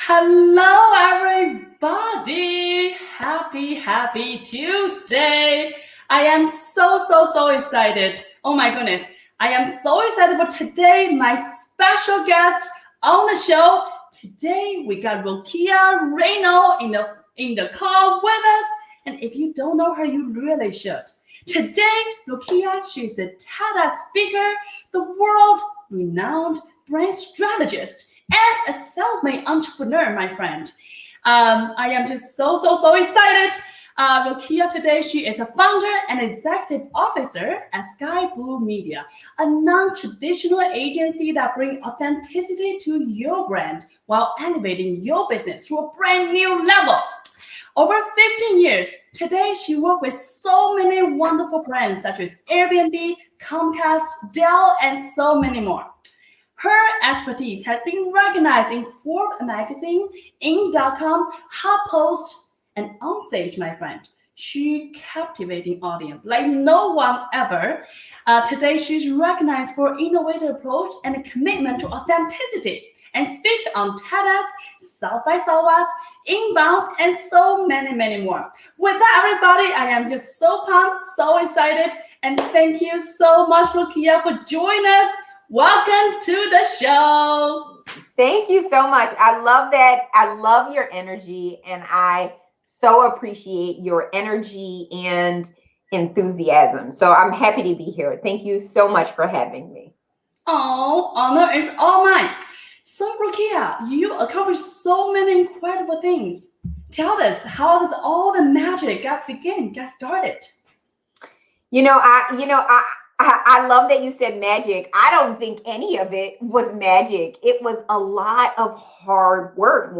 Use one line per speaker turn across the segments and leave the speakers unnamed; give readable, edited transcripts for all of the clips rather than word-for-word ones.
Hello, everybody. Happy Tuesday. I am so excited. Oh my goodness. I am so excited for today, my special guest on the show. Today, we got Rakia Reynolds in the call with us. And if you don't know her, you really should. Today, Rakia, she's a TEDx speaker, the world-renowned brand strategist, and a self-made entrepreneur, my friend. I am just so excited. Rakia today, she is a founder and executive officer at Skai Media, a non-traditional agency that brings authenticity to your brand while elevating your business to a brand new level. Over 15 years, today she works with so many wonderful brands such as Airbnb, Comcast, Dell, and so many more. Her expertise has been recognized in Forbes magazine, in.com, HuffPost, and Onstage, my friend. She captivating audience like no one ever. Today, she's recognized for innovative approach and a commitment to authenticity, and speak on TEDx, South by Southwest, Inbound, and so many more. With that, everybody, I am just so pumped, so excited, and thank you so much, Rakia, for joining us. Welcome to the show.
Thank you so much. I love that. I love your energy, and I so appreciate your energy and enthusiasm. So I'm happy to be here. Thank you so much for having me.
Oh, honor is all mine. So Rakia, you accomplished so many incredible things. Tell us, how does all the magic get started?
I love that you said magic. I don't think any of it was magic. It was a lot of hard work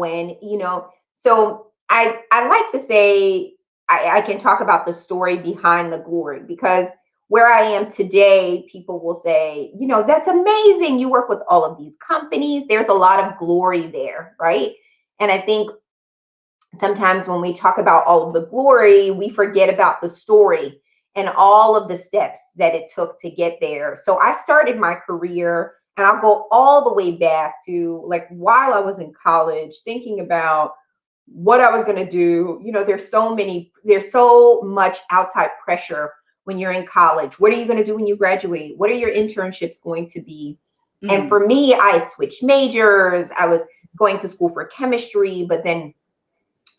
so I like to say I can talk about the story behind the glory, because where I am today, people will say, that's amazing. You work with all of these companies. There's a lot of glory there, right? And I think sometimes when we talk about all of the glory, we forget about the story and all of the steps that it took to get there. So I started my career, and I'll go all the way back to while I was in college, thinking about what I was going to do. There's so much outside pressure when you're in college. What are you going to do when you graduate? What are your internships going to be? And for me, I had switched majors. I was going to school for chemistry, but then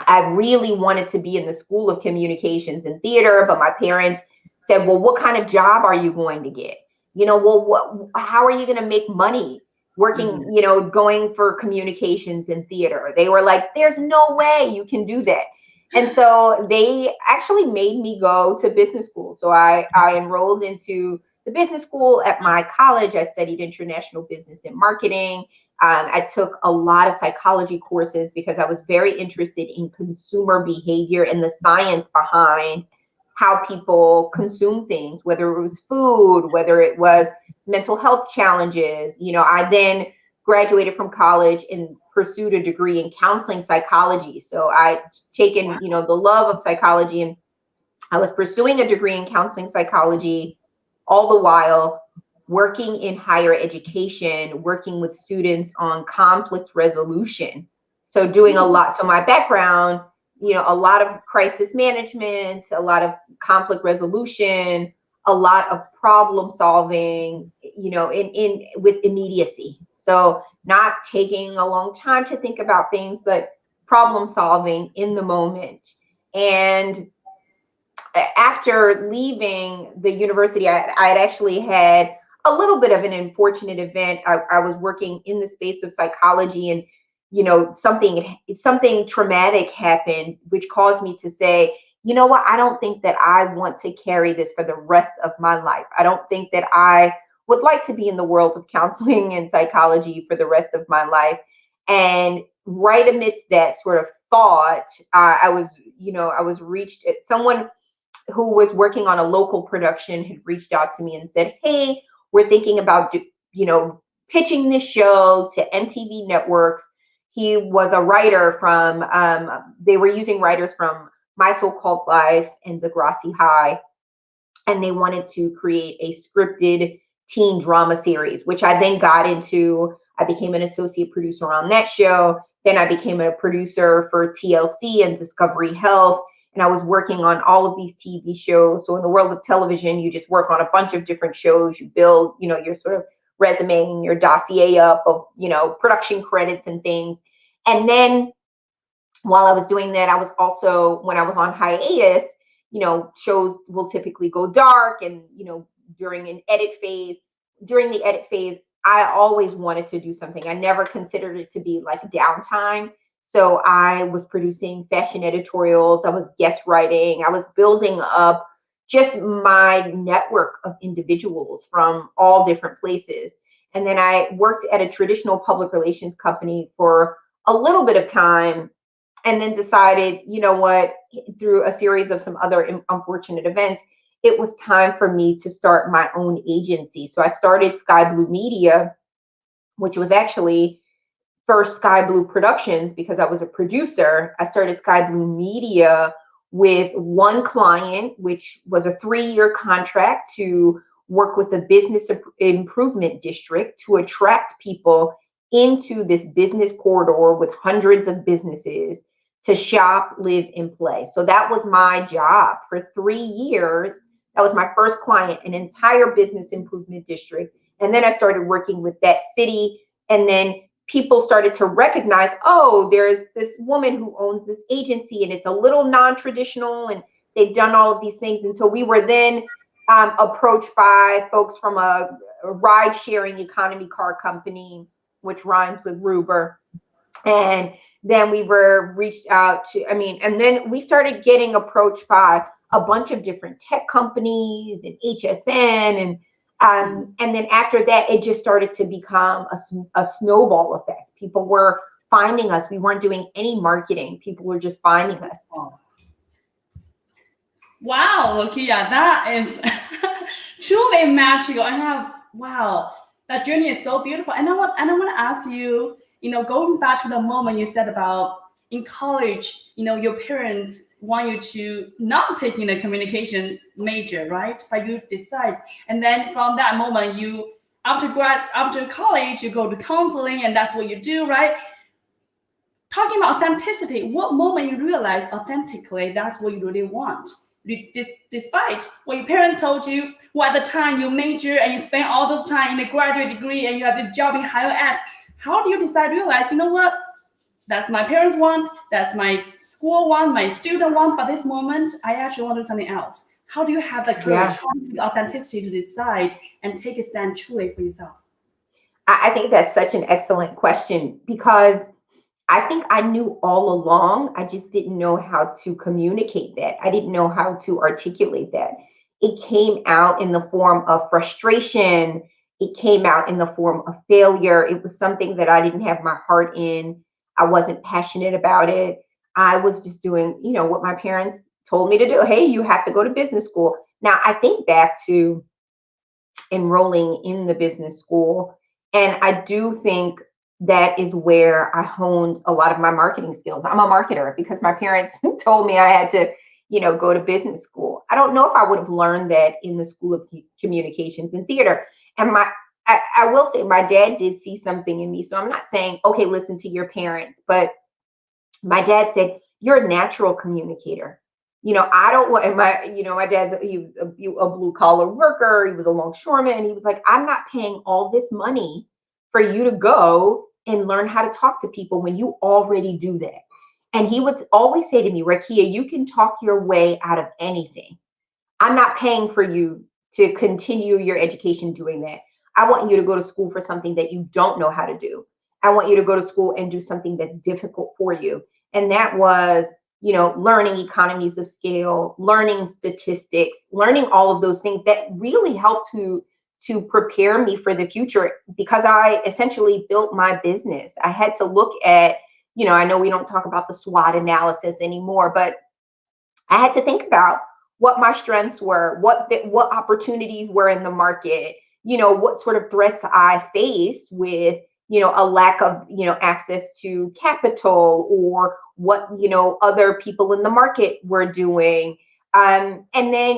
I really wanted to be in the School of Communications and Theater, but my parents said, well, what kind of job are you going to get? How are you going to make money working, going for communications and theater? They were like, there's no way you can do that. And so they actually made me go to business school. So I enrolled into the business school at my college. I studied international business and marketing. I took a lot of psychology courses because I was very interested in consumer behavior and the science behind how people consume things, whether it was food, whether it was mental health challenges. I then graduated from college and pursued a degree in counseling psychology. So I'd taken, the love of psychology, and I was pursuing a degree in counseling psychology, all the while working in higher education, working with students on conflict resolution. So doing a lot. So my background, a lot of crisis management, a lot of conflict resolution, a lot of problem solving, with immediacy. So not taking a long time to think about things, but problem solving in the moment. And after leaving the university, I had actually had a little bit of an unfortunate event. I was working in the space of psychology, and something traumatic happened, which caused me to say, you know what, I don't think that I want to carry this for the rest of my life. I don't think that I would like to be in the world of counseling and psychology for the rest of my life. And right amidst that sort of thought, I was reached at someone who was working on a local production had reached out to me and said, hey, we're thinking about, pitching this show to MTV networks. He was a writer from, they were using writers from My So-Called Life and Degrassi High, and they wanted to create a scripted teen drama series, which I then got into. I became an associate producer on that show. Then I became a producer for TLC and Discovery Health. And I was working on all of these TV shows. So in the world of television, you just work on a bunch of different shows. You build, your sort of resume and your dossier up of, production credits and things. And then while I was doing that, I was also, when I was on hiatus, shows will typically go dark. And, during the edit phase, I always wanted to do something. I never considered it to be like downtime. So I was producing fashion editorials. I was guest writing. I was building up just my network of individuals from all different places. And then I worked at a traditional public relations company for a little bit of time, and then decided, through a series of some other unfortunate events, it was time for me to start my own agency. So I started Sky Blue Media, which was actually first Sky Blue Productions because I was a producer. I started Sky Blue Media with one client, which was a 3-year contract to work with the business improvement district to attract people into this business corridor with hundreds of businesses to shop, live, and play. So that was my job for 3 years. That was my first client, an entire business improvement district. And then I started working with that city. And then people started to recognize, oh, there's this woman who owns this agency and it's a little non-traditional and they've done all of these things. And so we were then approached by folks from a ride-sharing economy car company, which rhymes with Ruber. And then we were reached out to, and then we started getting approached by a bunch of different tech companies and HSN. And then after that, it just started to become a snowball effect. People were finding us. We weren't doing any marketing. People were just finding us.
Wow, Rakia, that is truly magical. Wow, that journey is so beautiful. And I want to ask you, going back to the moment you said about in college, your parents want you to not take in a communication major, right? But you decide, and then from that moment, you after college, you go to counseling, and that's what you do, right? Talking about authenticity, what moment you realize authentically that's what you really want? Despite what your parents told you, what at the time you major and you spend all this time in a graduate degree and you have this job in higher ed, how do you realize, what? That's my parents want, that's my school want, my student want, but this moment, I actually want to do something else. How do you have the courage, the authenticity to decide and take a stand truly for yourself?
I think that's such an excellent question, because I think I knew all along. I just didn't know how to communicate that. I didn't know how to articulate that. It came out in the form of frustration. It came out in the form of failure. It was something that I didn't have my heart in. I wasn't passionate about it. I was just doing, what my parents told me to do. Hey, you have to go to business school. Now, I think back to enrolling in the business school, and I do think that is where I honed a lot of my marketing skills. I'm a marketer because my parents told me I had to, go to business school. I don't know if I would have learned that in the School of Communications and Theater. And I will say my dad did see something in me. So I'm not saying, okay, listen to your parents, but my dad said, you're a natural communicator. I don't want, and my dad's, he was a blue collar worker. He was a longshoreman. And he was like, I'm not paying all this money for you to go and learn how to talk to people when you already do that. And he would always say to me, Rakia, you can talk your way out of anything. I'm not paying for you to continue your education doing that. I want you to go to school for something that you don't know how to do. I want you to go to school and do something that's difficult for you. And that was, learning economies of scale, learning statistics, learning all of those things that really helped to prepare me for the future, because I essentially built my business. I had to look at, I know we don't talk about the SWOT analysis anymore, but I had to think about what my strengths were, what opportunities were in the market, what sort of threats I face with, a lack of, access to capital, or what, other people in the market were doing. And then,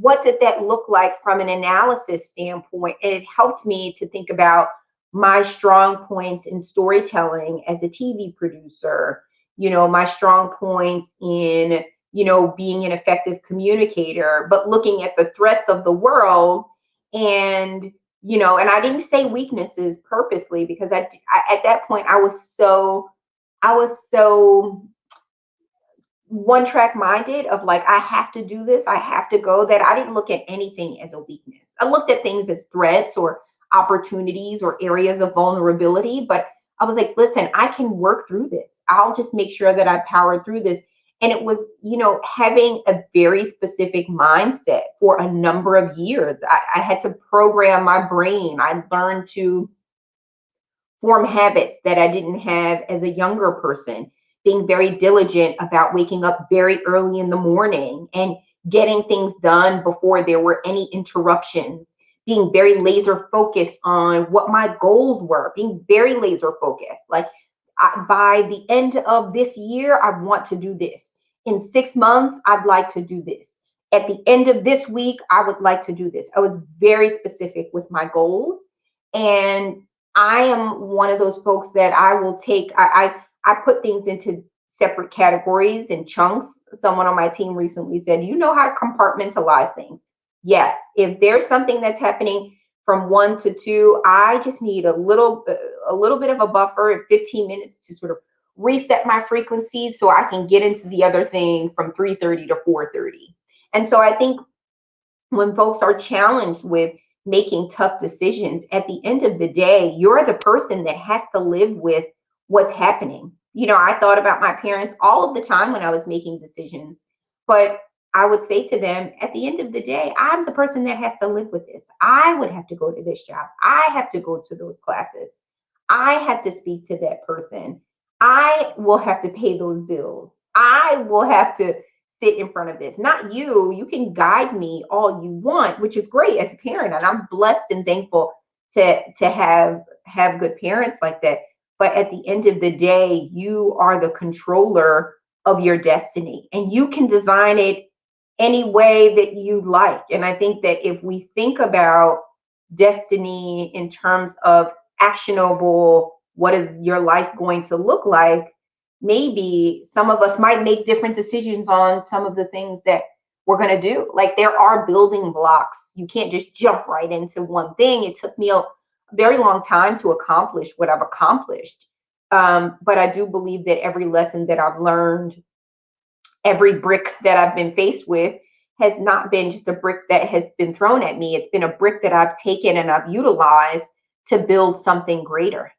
what did that look like from an analysis standpoint? And it helped me to think about my strong points in storytelling as a TV producer, my strong points in, being an effective communicator, but looking at the threats of the world and, and I didn't say weaknesses purposely because I at that point I was so one track minded of like, I have to do this, I have to go, that I didn't look at anything as a weakness. I looked at things as threats or opportunities or areas of vulnerability, but I was like, listen, I can work through this. I'll just make sure that I power through this. And it was, having a very specific mindset for a number of years. I had to program my brain. I learned to form habits that I didn't have as a younger person, being very diligent about waking up very early in the morning and getting things done before there were any interruptions, being very laser focused on what my goals were, being very laser focused. Like by the end of this year, I want to do this. In 6 months, I'd like to do this. At the end of this week, I would like to do this. I was very specific with my goals. And I am one of those folks that I will take, I put things into separate categories and chunks. Someone on my team recently said, you know how to compartmentalize things. Yes, if there's something that's happening from 1 to 2, I just need a little bit of a buffer, 15 minutes to sort of reset my frequencies so I can get into the other thing from 3:30 to 4:30. And so I think when folks are challenged with making tough decisions, at the end of the day, you're the person that has to live with what's happening. I thought about my parents all of the time when I was making decisions, but I would say to them, at the end of the day, I'm the person that has to live with this. I would have to go to this job. I have to go to those classes. I have to speak to that person. I will have to pay those bills. I will have to sit in front of this. Not you. You can guide me all you want, which is great as a parent. And I'm blessed and thankful to have good parents like that. But at the end of the day, you are the controller of your destiny and you can design it any way that you like. And I think that if we think about destiny in terms of actionable, what is your life going to look like? Maybe some of us might make different decisions on some of the things that we're going to do. Like there are building blocks. You can't just jump right into one thing. It took me a very long time to accomplish what I've accomplished. But I do believe that every lesson that I've learned, every brick that I've been faced with has not been just a brick that has been thrown at me. It's been a brick that I've taken and I've utilized to build something greater.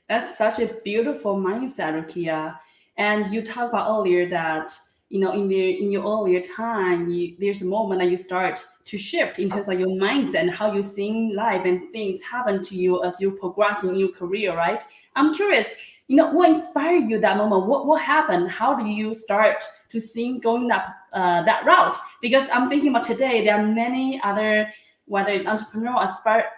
That's such a beautiful mindset, Rakia. And you talked about earlier that in your earlier time, there's a moment that you start to shift in terms of your mindset and how you see life and things happen to you as you progress in your career, right? I'm curious, what inspired you that moment? What happened? How do you start to see going that route? Because I'm thinking about today, there are many other, whether it's entrepreneurial,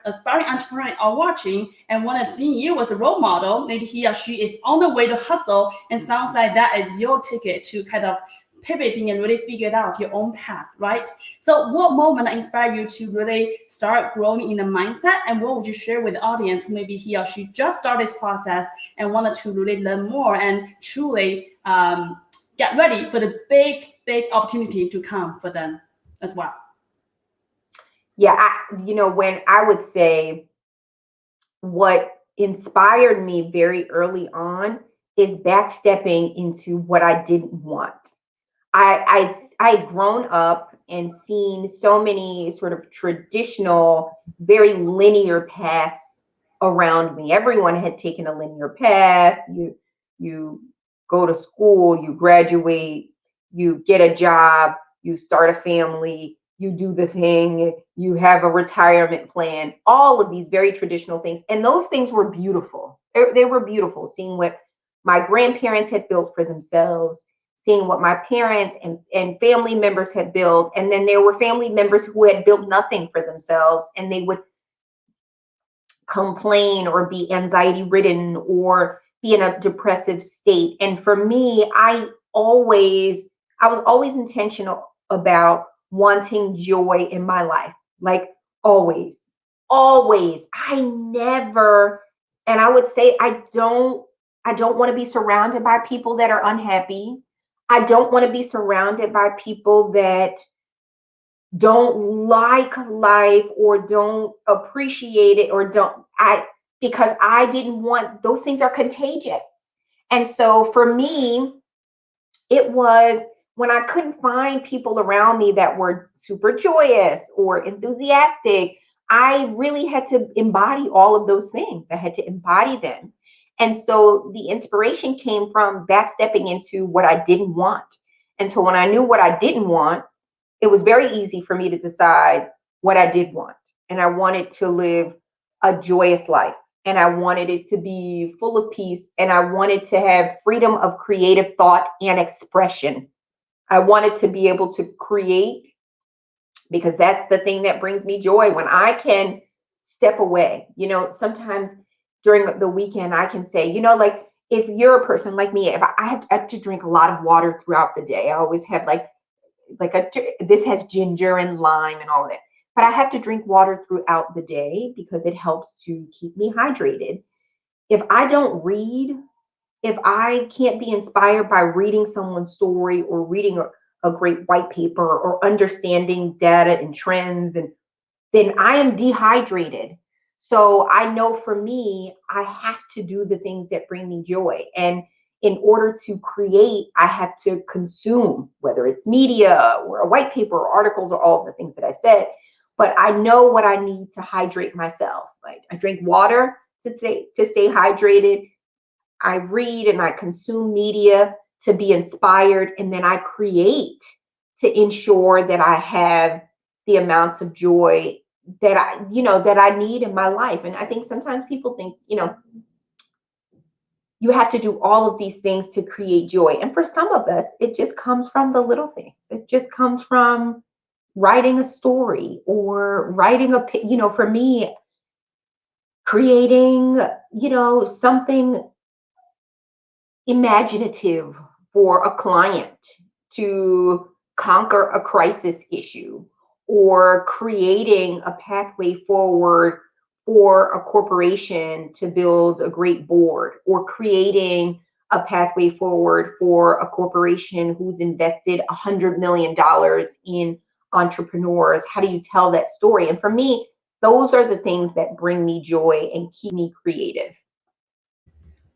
aspiring entrepreneur are watching and want to see you as a role model. Maybe he or she is on the way to hustle, and sounds like that is your ticket to kind of pivoting and really figure out your own path, right? So what moment inspired you to really start growing in the mindset, and what would you share with the audience who maybe he or she just started this process and wanted to really learn more and truly get ready for the big opportunity to come for them as well?
Yeah, when I would say what inspired me very early on is backstepping into what I didn't want. I'd grown up and seen so many sort of traditional, very linear paths around me. Everyone had taken a linear path. You go to school, you graduate, you get a job, you start a family, you do the thing, you have a retirement plan, all of these very traditional things. And those things were beautiful. They were beautiful, seeing what my grandparents had built for themselves, seeing what my parents and family members had built. And then there were family members who had built nothing for themselves, and they would complain or be anxiety ridden or be in a depressive state. And for me, I was always intentional about wanting joy in my life, like always. always. I never, and I would say I don't want to be surrounded by people that are unhappy. I don't want to be surrounded by people that don't like life or don't appreciate it or don't I because I didn't want those things are contagious. And so for me, it was when I couldn't find people around me that were super joyous or enthusiastic, I really had to embody all of those things. I had to embody them. And so the inspiration came from backstepping into what I didn't want. And so when I knew what I didn't want, it was very easy for me to decide what I did want. And I wanted to live a joyous life. And I wanted it to be full of peace. And I wanted to have freedom of creative thought and expression. I wanted to be able to create because that's the thing that brings me joy when I can step away. Sometimes during the weekend, I can say, like if you're a person like me, if I have to drink a lot of water throughout the day, I always have this has ginger and lime and all of that. But I have to drink water throughout the day because it helps to keep me hydrated. If I don't read, if I can't be inspired by reading someone's story or reading a great white paper or understanding data and trends, and then I am dehydrated. So I know for me, I have to do the things that bring me joy. And in order to create, I have to consume, whether it's media or a white paper or articles or all of the things that I said. But I know what I need to hydrate myself. Like I drink water to stay hydrated. I read and I consume media to be inspired, and then I create to ensure that I have the amounts of joy that I need in my life. And I think sometimes people think, you have to do all of these things to create joy. And for some of us, it just comes from the little things. It just comes from writing a story or for me, creating, something imaginative for a client to conquer a crisis issue, or creating a pathway forward for a corporation to build a great board, or creating a pathway forward for a corporation who's invested $100 million in entrepreneurs. How do you tell that story? And for me, those are the things that bring me joy and keep me creative.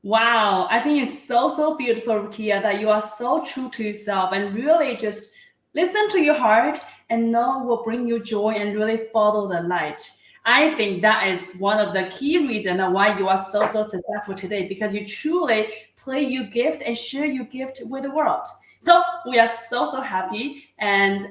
Wow, I think it's so, so beautiful, Rakia, that you are so true to yourself and really just listen to your heart and know will bring you joy and really follow the light. I think that is one of the key reasons why you are so, so successful today, because you truly play your gift and share your gift with the world. So we are so, so happy, and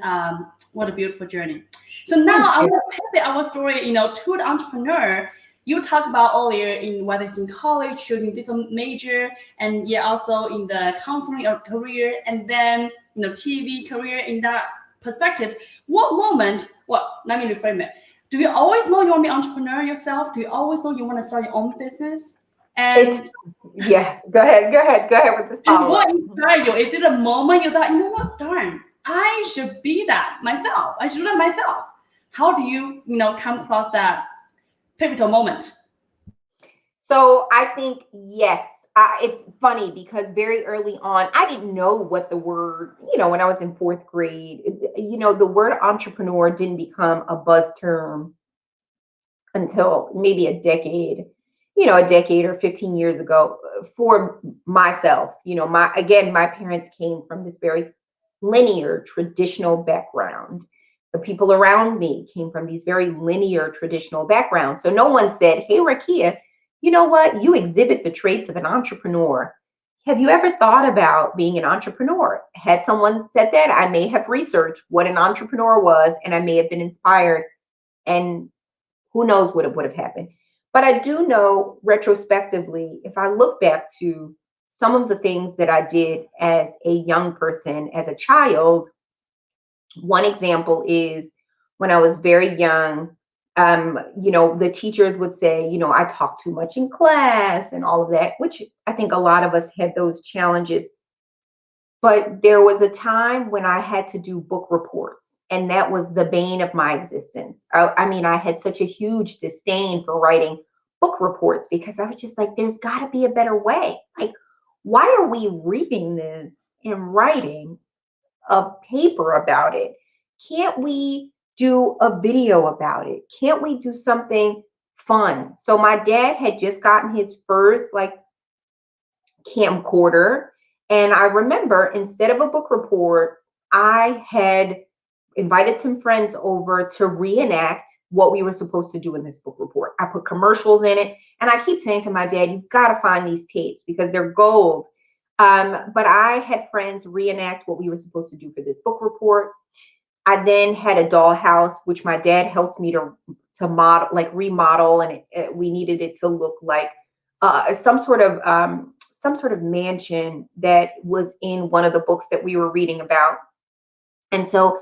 what a beautiful journey. So now I will pivot our story, to the entrepreneur. You talked about earlier in whether it's in college, choosing different major, and also in the counseling or career, and then TV career. In that perspective, what moment? Well, let me reframe it. Do you always know you want to be an entrepreneur yourself? Do you always know you want to start your own business? And
Yeah, go ahead with this
and
follow-up.
what inspired you? Is it a moment you thought, what, darn, I should be that myself. I should do that myself. How do you, come across that pivotal moment?
So I think, yes, it's funny because very early on, I didn't know what the word, when I was in fourth grade, the word entrepreneur didn't become a buzz term until maybe a decade or 15 years ago for myself. My parents came from this very linear, traditional background. The people around me came from these very linear, traditional backgrounds. So no one said, hey, Rakia, you know what? You exhibit the traits of an entrepreneur. Have you ever thought about being an entrepreneur? Had someone said that, I may have researched what an entrepreneur was, and I may have been inspired, and who knows what would have happened. But I do know retrospectively, if I look back to some of the things that I did as a young person, as a child, one example is when I was very young, the teachers would say, I talk too much in class and all of that, which I think a lot of us had those challenges. But there was a time when I had to do book reports, and that was the bane of my existence. I mean, I had such a huge disdain for writing book reports because I was just like, there's got to be a better way. Like, why are we reading this and writing a paper about it? Can't we do a video about it? Can't we do something fun? So my dad had just gotten his first like camcorder. And I remember instead of a book report, I had invited some friends over to reenact what we were supposed to do in this book report. I put commercials in it. And I keep saying to my dad, you've got to find these tapes because they're gold. But I had friends reenact what we were supposed to do for this book report. I then had a dollhouse, which my dad helped me to model, like remodel, and we needed it to look like some sort of mansion that was in one of the books that we were reading about. And so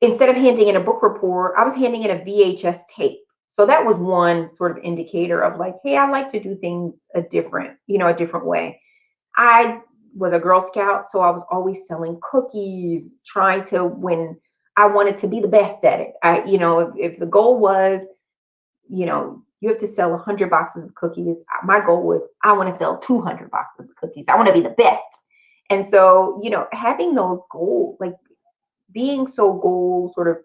instead of handing in a book report, I was handing in a VHS tape. So that was one sort of indicator of like, hey, I like to do things a different way. I was a Girl Scout, so I was always selling cookies, trying to win. I wanted to be the best at it. If the goal was, you have to sell 100 boxes of cookies. My goal was, I want to sell 200 boxes of cookies. I want to be the best. And so, having those goals, like being so goal sort of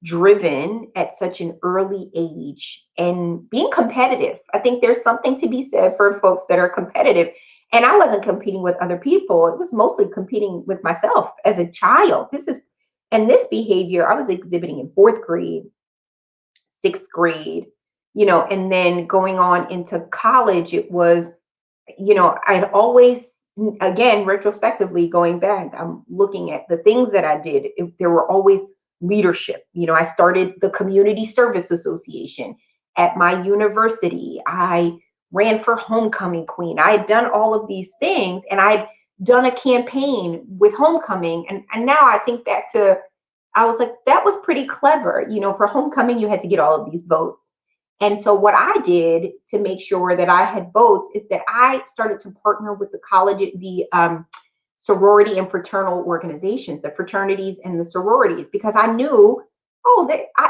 driven at such an early age and being competitive. I think there's something to be said for folks that are competitive. And I wasn't competing with other people. It was mostly competing with myself as a child. This behavior I was exhibiting in 4th grade, 6th grade, and then going on into college, it was, I'd always, again, retrospectively going back, I'm looking at the things that I did. There were always leadership. I started the Community Service Association at my university. I ran for homecoming queen. I had done all of these things, and I'd done a campaign with homecoming. And now I think back to, I was like, that was pretty clever. For homecoming, you had to get all of these votes. And so what I did to make sure that I had votes is that I started to partner with the college, the sorority and fraternal organizations, the fraternities and the sororities, because I knew,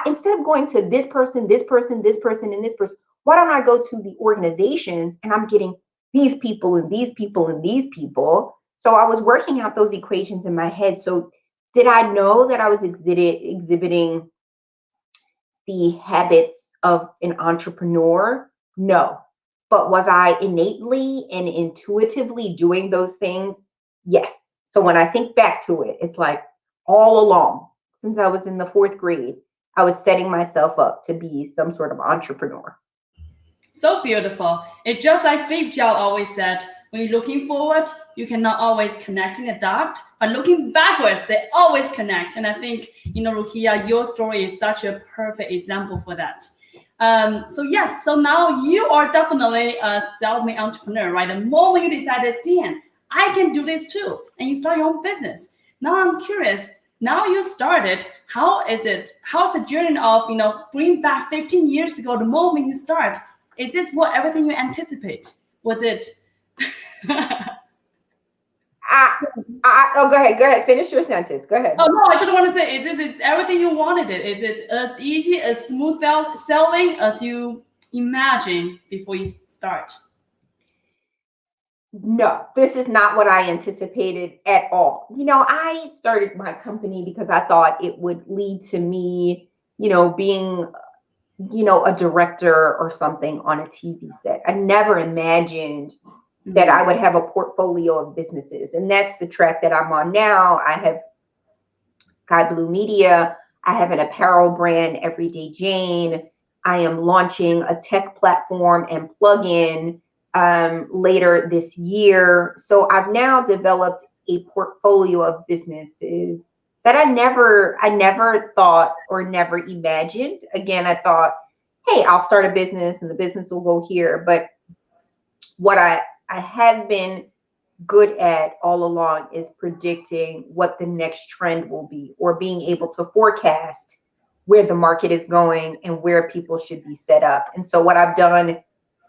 instead of going to this person, this person, this person, and this person, why don't I go to the organizations and I'm getting these people and these people and these people. So I was working out those equations in my head. So did I know that I was exhibiting the habits of an entrepreneur? No. But was I innately and intuitively doing those things? Yes. So when I think back to it, it's like all along, since I was in the 4th grade, I was setting myself up to be some sort of entrepreneur.
So beautiful. It's just like Steve Jobs always said, when you're looking forward, you cannot always connect in the dark, but looking backwards, they always connect. And I think, Rakia, your story is such a perfect example for that. So now you are definitely a self-made entrepreneur, right? The moment you decided, damn, I can do this too, and you start your own business. Now I'm curious, now you started, how's the journey of, bring back 15 years ago, the moment you start? Is this what everything you anticipate? Was it?
Go ahead. Finish your sentence. Go ahead.
Oh no, I just want to say, is everything you wanted it? Is it as easy, as smooth selling as you imagine before you start?
No, this is not what I anticipated at all. I started my company because I thought it would lead to me, being a director or something on a TV set. I never imagined that I would have a portfolio of businesses. And that's the track that I'm on now. I have Sky Blue Media. I have an apparel brand, EVRYDAY Jane. I am launching a tech platform and plugin later this year. So I've now developed a portfolio of businesses that I never thought or never imagined. Again, I thought, hey, I'll start a business and the business will go here. But what I have been good at all along is predicting what the next trend will be, or being able to forecast where the market is going and where people should be set up. And so what I've done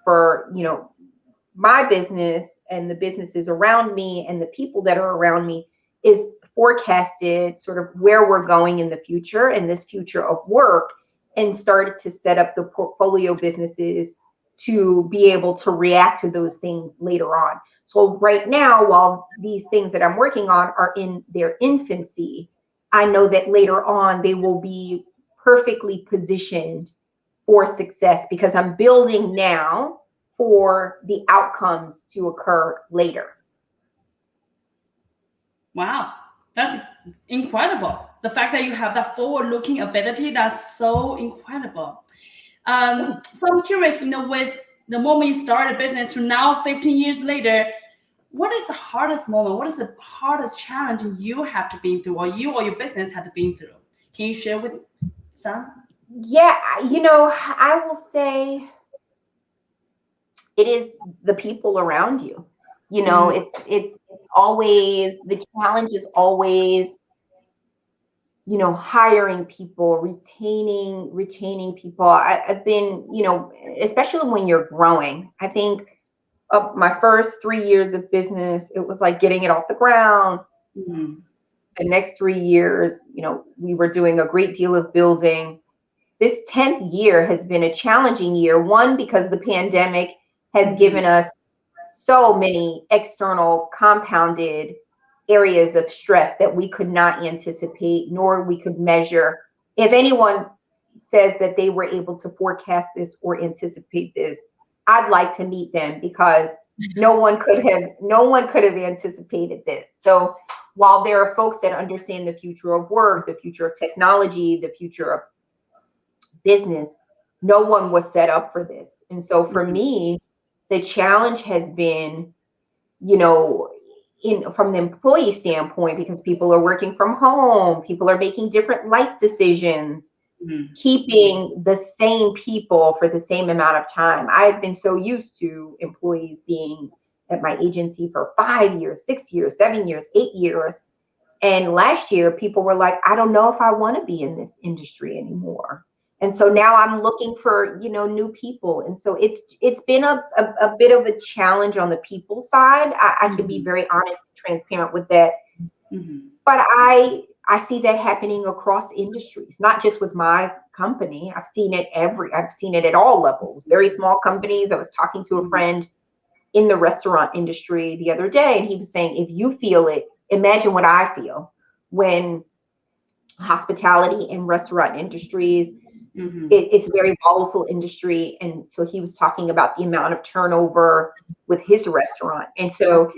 for, my business and the businesses around me and the people that are around me is forecasted sort of where we're going in the future and this future of work, and started to set up the portfolio businesses to be able to react to those things later on. So right now, while these things that I'm working on are in their infancy, I know that later on they will be perfectly positioned for success because I'm building now for the outcomes to occur later.
Wow, that's incredible. The fact that you have that forward-looking ability, that's so incredible. So I'm curious, with the moment you started a business to now 15 years later, what is the hardest moment? What is the hardest challenge you have to been through, or you or your business have to been through? Can you share with some?
Yeah, I will say it is the people around you. It's always, the challenge is always, hiring people, retaining people. I've been, especially when you're growing. I think of my first 3 years of business, it was like getting it off the ground.
Mm-hmm.
The next 3 years, we were doing a great deal of building. This 10th year has been a challenging year. One, because the pandemic has given us so many external compounded areas of stress that we could not anticipate, nor we could measure. If anyone says that they were able to forecast this or anticipate this, I'd like to meet them, because no one could have anticipated this. So while there are folks that understand the future of work, the future of technology, the future of business, no one was set up for this. And so for me, the challenge has been, from the employee standpoint, because people are working from home, people are making different life decisions, keeping the same people for the same amount of time. I've been so used to employees being at my agency for 5 years, 6 years, 7 years, 8 years. And last year, people were like, I don't know if I want to be in this industry anymore. And so now I'm looking for, new people. And so it's been a bit of a challenge on the people side. I can be very honest and transparent with that. But I see that happening across industries, not just with my company. I've seen it at all levels, very small companies. I was talking to a friend in the restaurant industry the other day, and he was saying, if you feel it, imagine what I feel when hospitality and restaurant industries, it's a very volatile industry. And so he was talking about the amount of turnover with his restaurant. And so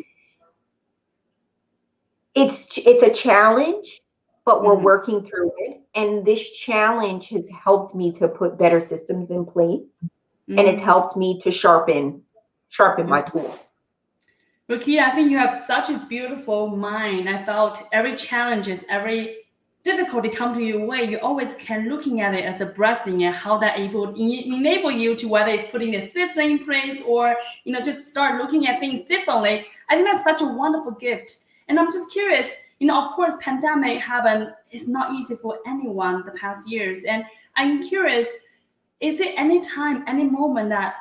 it's a challenge, but we're working through it. And this challenge has helped me to put better systems in place, and it's helped me to sharpen my tools.
Rakia, I think you have such a beautiful mind. I felt every every difficulty come to your way, you always can looking at it as a blessing, and how that enable you to, whether it's putting a system in place or just start looking at things differently. I think that's such a wonderful gift. And I'm just curious, of course, pandemic happened. It's not easy for anyone the past years. And I'm curious, is it any time, any moment that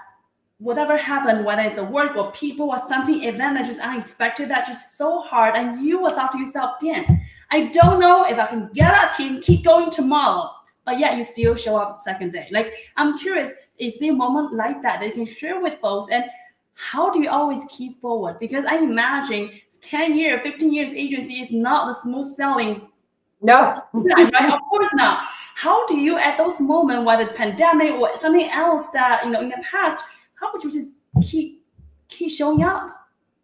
whatever happened, whether it's a work or people or something, event that just unexpected, that just so hard, and you will thought to yourself, damn, I don't know if I can get up and keep going tomorrow, but yet you still show up second day. Like, I'm curious, is there a moment like that you can share with folks, and how do you always keep forward? Because I imagine 10 years, 15 years agency is not the smooth selling.
No.
Right? Of course not. How do you, at those moments, whether it's pandemic or something else that, in the past, how would you just keep showing up?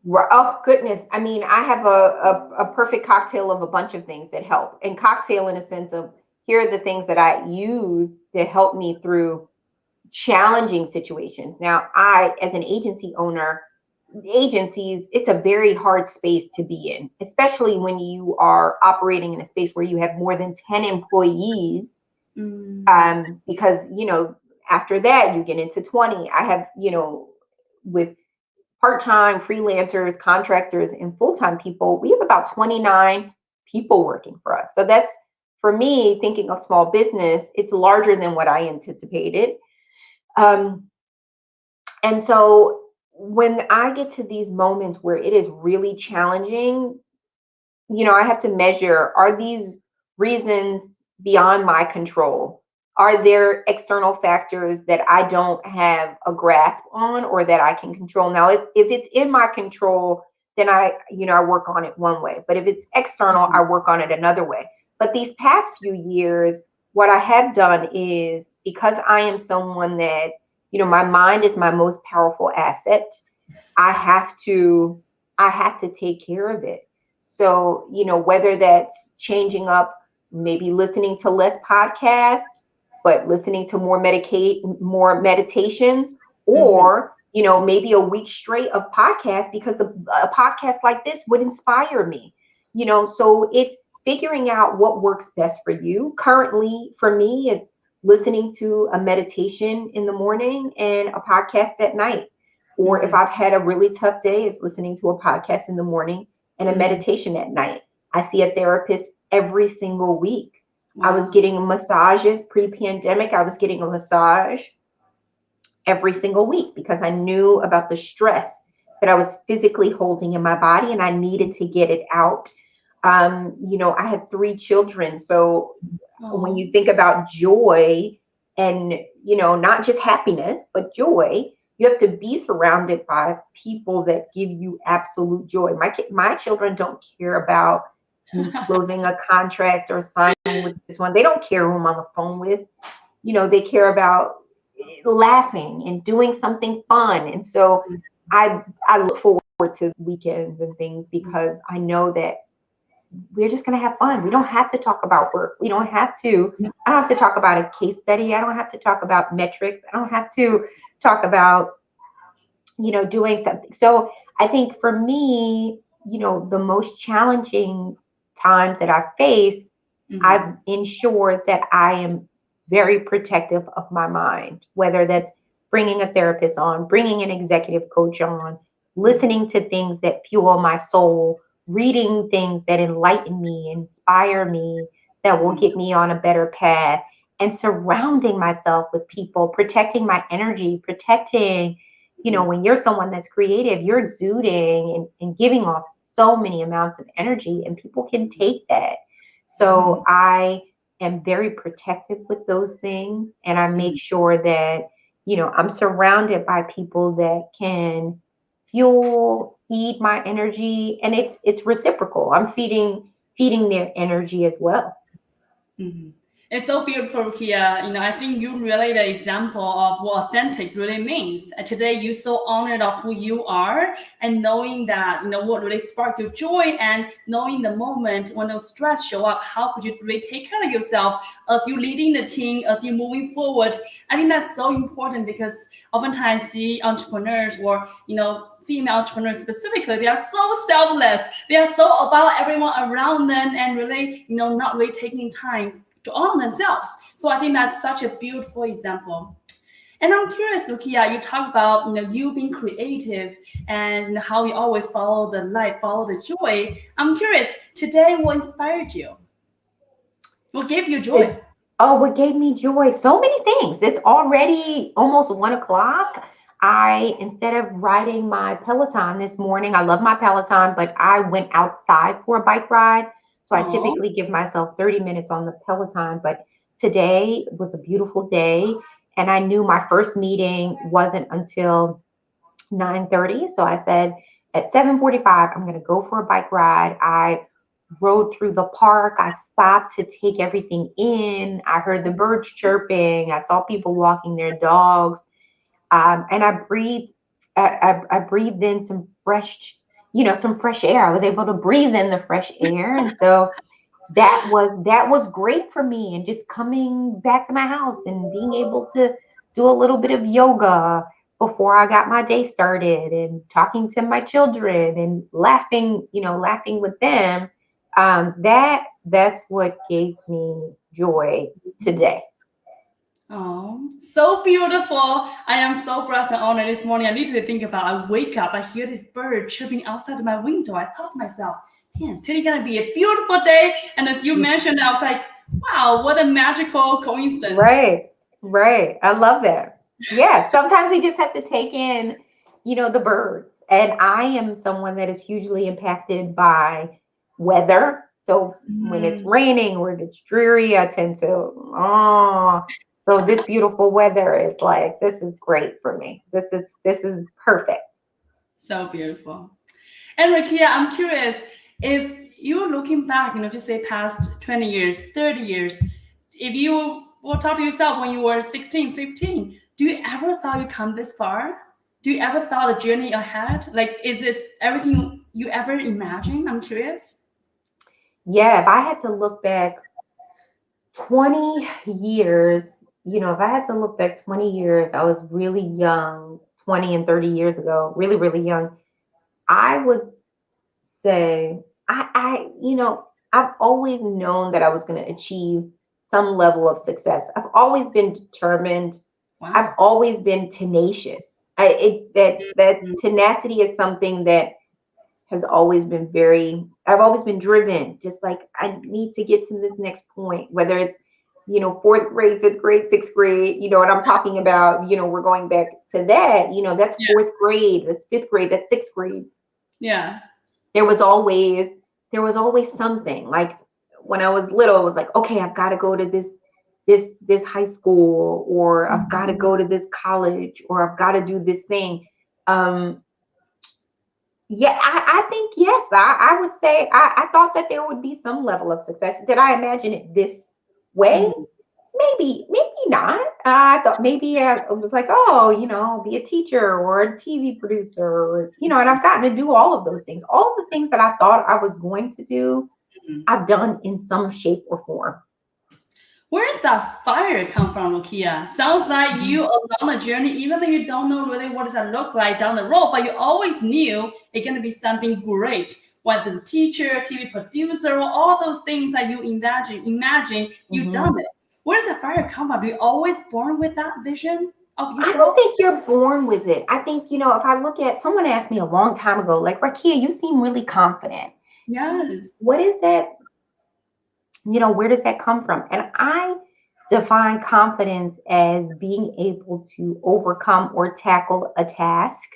Oh, goodness. I mean, I have a perfect cocktail of a bunch of things that help. And cocktail in a sense of, here are the things that I use to help me through challenging situations. Now, as an agency owner, agencies, it's a very hard space to be in, especially when you are operating in a space where you have more than 10 employees. Because, after that, you get into 20. I have, with part-time freelancers, contractors, and full-time people, we have about 29 people working for us. So that's, for me, thinking of small business, it's larger than what I anticipated. And so when I get to these moments where it is really challenging, I have to measure, are these reasons beyond my control? Are there external factors that I don't have a grasp on or that I can control? Now, if it's in my control, then I work on it one way. But if it's external, I work on it another way. But these past few years, what I have done is, because I am someone that, my mind is my most powerful asset. I have to take care of it. So, whether that's changing up, maybe listening to less podcasts, but listening to more meditations, or, maybe a week straight of podcasts, because a podcast like this would inspire me. So it's figuring out what works best for you. Currently, for me, it's listening to a meditation in the morning and a podcast at night. Or if I've had a really tough day, it's listening to a podcast in the morning and a meditation at night. I see a therapist every single week. Wow. I was getting massages pre-pandemic. I was getting a massage every single week because I knew about the stress that I was physically holding in my body and I needed to get it out. I had 3 children. So when you think about joy and, not just happiness, but joy, you have to be surrounded by people that give you absolute joy. My children don't care about me closing a contract or signing with this one. They don't care who I'm on the phone with. They care about laughing and doing something fun. And so I look forward to weekends and things because I know that we're just going to have fun. We don't have to talk about work. I don't have to talk about a case study. I don't have to talk about metrics. I don't have to talk about, doing something. So I think for me, the most challenging times that I've faced, I've ensured that I am very protective of my mind, whether that's bringing a therapist on, bringing an executive coach on, listening to things that fuel my soul, reading things that enlighten me, inspire me, that will get me on a better path, and surrounding myself with people, protecting my energy, protecting, when you're someone that's creative, you're exuding and giving off so many amounts of energy, and people can take that. So I am very protective with those things, and I make sure that, I'm surrounded by people that can feed my energy, and it's reciprocal. I'm feeding their energy as well.
It's so beautiful, Rakia. I think you really the example of what authentic really means. And today, you're so honored of who you are, and knowing that, what really sparked your joy, and knowing the moment when the stress show up, how could you really take care of yourself as you leading the team, as you moving forward. I think that's so important because oftentimes see entrepreneurs or, female entrepreneurs specifically, they are so selfless. They are so about everyone around them and really, not really taking time to honor themselves. So I think that's such a beautiful example. And I'm curious, Rakia, you talk about, you being creative and how you always follow the light, follow the joy. I'm curious, today, what inspired you? What gave you joy?
What gave me joy? So many things. It's already almost 1:00. Instead of riding my Peloton this morning, I love my Peloton, but I went outside for a bike ride. So I typically give myself 30 minutes on the Peloton, but today was a beautiful day. And I knew my first meeting wasn't until 9:30. So I said at 7:45, I'm going to go for a bike ride. I rode through the park. I stopped to take everything in. I heard the birds chirping. I saw people walking their dogs. And I breathed in some fresh air. I was able to breathe in the fresh air. And so that was great for me. And just coming back to my house and being able to do a little bit of yoga before I got my day started, and talking to my children and laughing with them. That's what gave me joy today.
Oh, so beautiful. I am so blessed and honored this morning. I literally think about, I wake up, I hear this bird chirping outside of my window. I thought to myself, damn, today's going to be a beautiful day. And as you mentioned, I was like, wow, what a magical coincidence.
Right. I love that. Yeah. Sometimes we just have to take in, the birds. And I am someone that is hugely impacted by weather. So when it's
Mm,
raining or it's dreary, I tend to, so this beautiful weather is like, this is great for me. This is perfect.
so beautiful. And Rakia, I'm curious if you're looking back, just say past 20 years, 30 years, if you will talk to yourself when you were 16, 15, do you ever thought you'd come this far? Do you ever thought the journey ahead? Like, is it everything you ever imagined? I'm curious.
Yeah, if I had to look back 20 years, if I had to look back 20 years, I was really young, 20 and 30 years ago, really, really young. I would say I've always known that I was going to achieve some level of success. I've always been determined. I've
Wow.
always been tenacious. That tenacity is something that has always been I've always been driven, just like I need to get to this next point, whether it's, fourth grade, fifth grade, sixth grade, what I'm talking about, we're going back to that, that's
Yeah.
fourth grade, that's fifth grade, that's sixth grade.
Yeah.
There was always, something like when I was little, it was like, okay, I've got to go to this high school, or I've got to
Mhm.
go to this college, or I've got to do this thing. Um, Yeah, I think yes. I would say I thought that there would be some level of success. Did I imagine it this way?
Mhm.
Maybe not. I thought maybe I was like, oh, be a teacher or a TV producer, or, and I've gotten to do all of those things. All of the things that I thought I was going to do,
Mhm.
I've done in some shape or form.
Where does that fire come from, Rakia? Sounds like you along the journey, even though you don't know really what does that look like down the road, but you always knew it's gonna be something great. Whether it's a teacher, TV producer, or all those things that you imagine you've
Mhm.
done it. Where does that fire come from? Are you always born with that vision of
I don't
yourself?
think you're born with it. I think, if I look at someone asked me a long time ago, like, Rakia, you seem really confident.
Yes.
What is that? Where does that come from? And I define confidence as being able to overcome or tackle a task.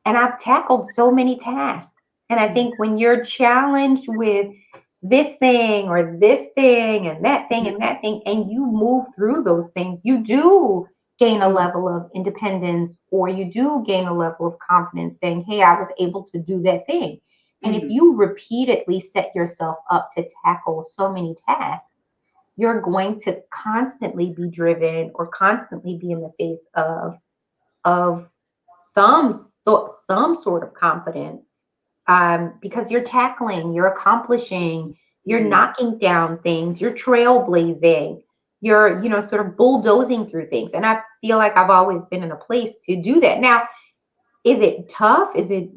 And I've tackled so many tasks. And I think when you're challenged with this thing or this thing and that thing and that thing, and you move through those things, you do gain a
Mhm.
level of independence, or you do gain a level of confidence saying, hey, I was able to do that thing. And if
Mhm.
you repeatedly set yourself up to tackle so many tasks, you're going to constantly be driven or constantly be in the face of some sort of confidence, because you're tackling, you're accomplishing, you're
Mhm.
knocking down things, you're trailblazing, you're sort of bulldozing through things. And I feel like I've always been in a place to do that. Now, is it tough? Is it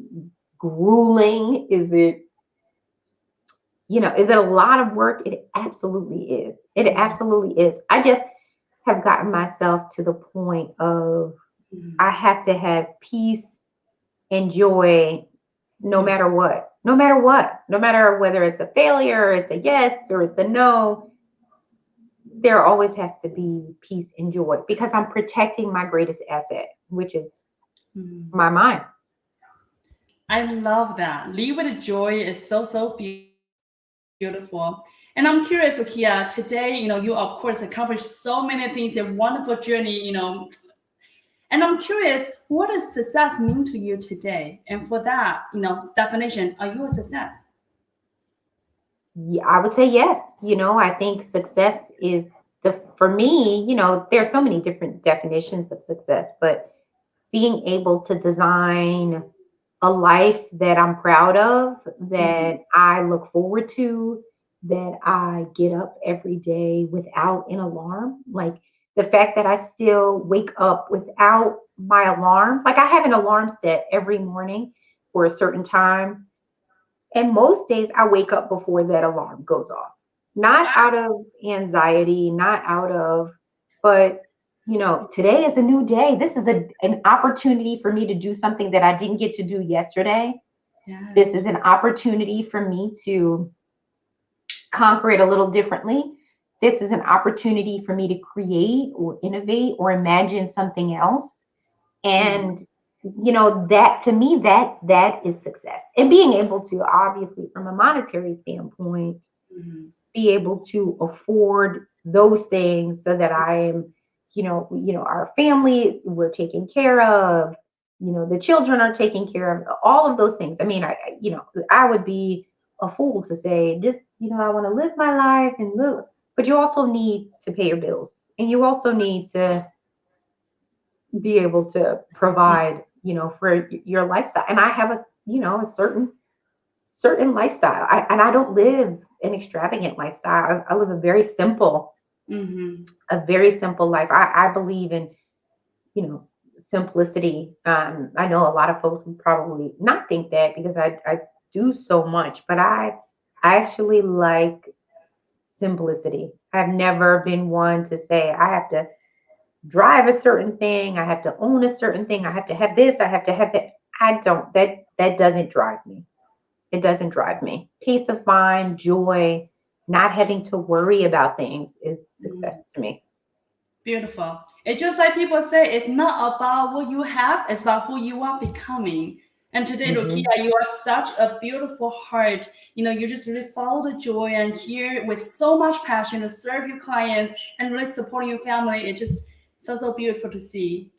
grueling? Is it a lot of work? It absolutely is. It
Mhm.
absolutely is. I just have gotten myself to the point of I
Mhm.
have to have peace and joy no matter
Beautiful.
what. No matter what. No matter whether it's a failure, it's a yes, or it's a no, there always has to be peace and joy because I'm protecting my greatest asset, which is
Mhm.
my mind.
I love that. Lead with joy is so beautiful. And I'm curious, Okia, today, you of course accomplished so many things, a wonderful journey, and I'm curious, what does success mean to you today? And for that, definition, are you a success?
Yeah, I would say yes. I think success is for me, there are so many different definitions of success, but being able to design a life that I'm proud of,
Mhm.
that I look forward to, that I get up every day without an alarm. Like the fact that I still wake up without my alarm. Like I have an alarm set every morning for a certain time. And most days I wake up before that alarm goes off. Not out of anxiety, not out of, but today is a new day. This is an opportunity for me to do something that I didn't get to do yesterday. This is
Yes.
an opportunity for me to conquer it a little differently. This is an opportunity for me to create or innovate or imagine something else.
Mhm.
And that to me, that is success. And being able to, obviously, from a monetary standpoint,
Mm-hmm.
be able to afford those things so that I am, our family, we're taken care of, the children are taken care of, all of those things. I mean, I would be a fool to say this, I want to live my life and live, but you also need to pay your bills, and you also need to be able to provide, for your lifestyle. And I have a certain lifestyle. And I don't live an extravagant lifestyle. I live
Mm-hmm.
a very simple life. I believe in, simplicity. I know a lot of folks would probably not think that because I do so much, but I actually like simplicity. I've never been one to say I have to drive a certain thing, I have to own a certain thing, I have to have this, I have to have that. I don't, that doesn't drive me. It doesn't drive me. Peace of mind, joy, not having to worry about things is success to me.
Beautiful. It's just like people say, it's not about what you have, it's about who you are becoming. And today, Rakia,
Hmm.
you are such a beautiful heart. You just really follow the joy and here with so much passion to serve your clients and really supporting your family. It's just so beautiful to see.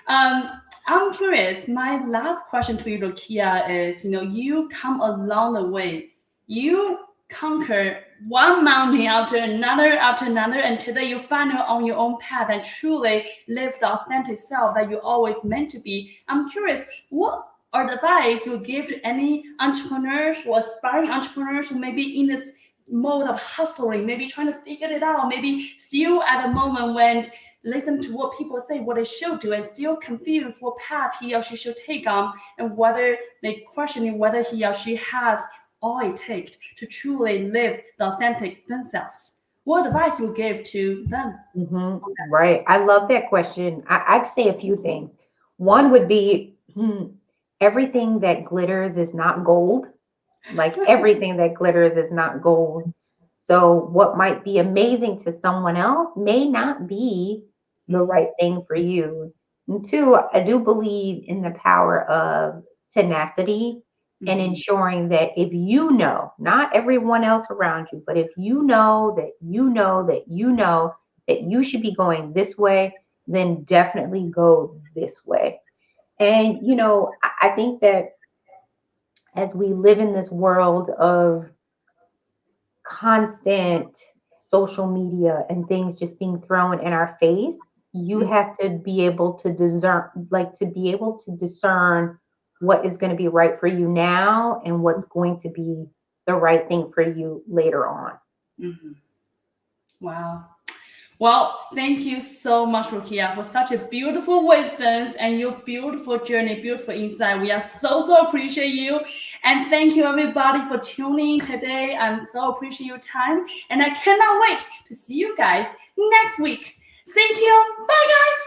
I'm curious. My last question to you, Rakia, is you come along the way. You conquer one mountain after another, and today you find you're on your own path and truly live the authentic self that you always meant to be. I'm curious, what advice you give to any entrepreneurs or aspiring entrepreneurs who may be in this mode of hustling, maybe trying to figure it out, maybe still at a moment when listen to what people say, what they should do, and still confused what path he or she should take on, and whether they questioning whether he or she has all it takes to truly live the authentic themselves. What advice you give to them
Hmm.
on that?
Right. I love that question. I'd say a few things. One would be everything that glitters is not gold. Like everything that glitters is not gold. So what might be amazing to someone else may not be the
Mm-hmm.
right thing for you. And two, I do believe in the power of tenacity and
Mm-hmm.
ensuring that if you know, not everyone else around you, but if you know that you know that you know that you should be going this way, then definitely go this way. And, I think that as we live in this world of constant social media and things just being thrown in our face, you have to be able to discern what is going to be right for you now and what's going to be the right thing for you later on.
Mm-hmm. Wow. Well, thank you so much, Rukia, for such a beautiful wisdoms and your beautiful journey, beautiful insight. We are so appreciate you. And thank you everybody for tuning in today. I'm so appreciate your time. And I cannot wait to see you guys next week. Stay tuned. Bye guys.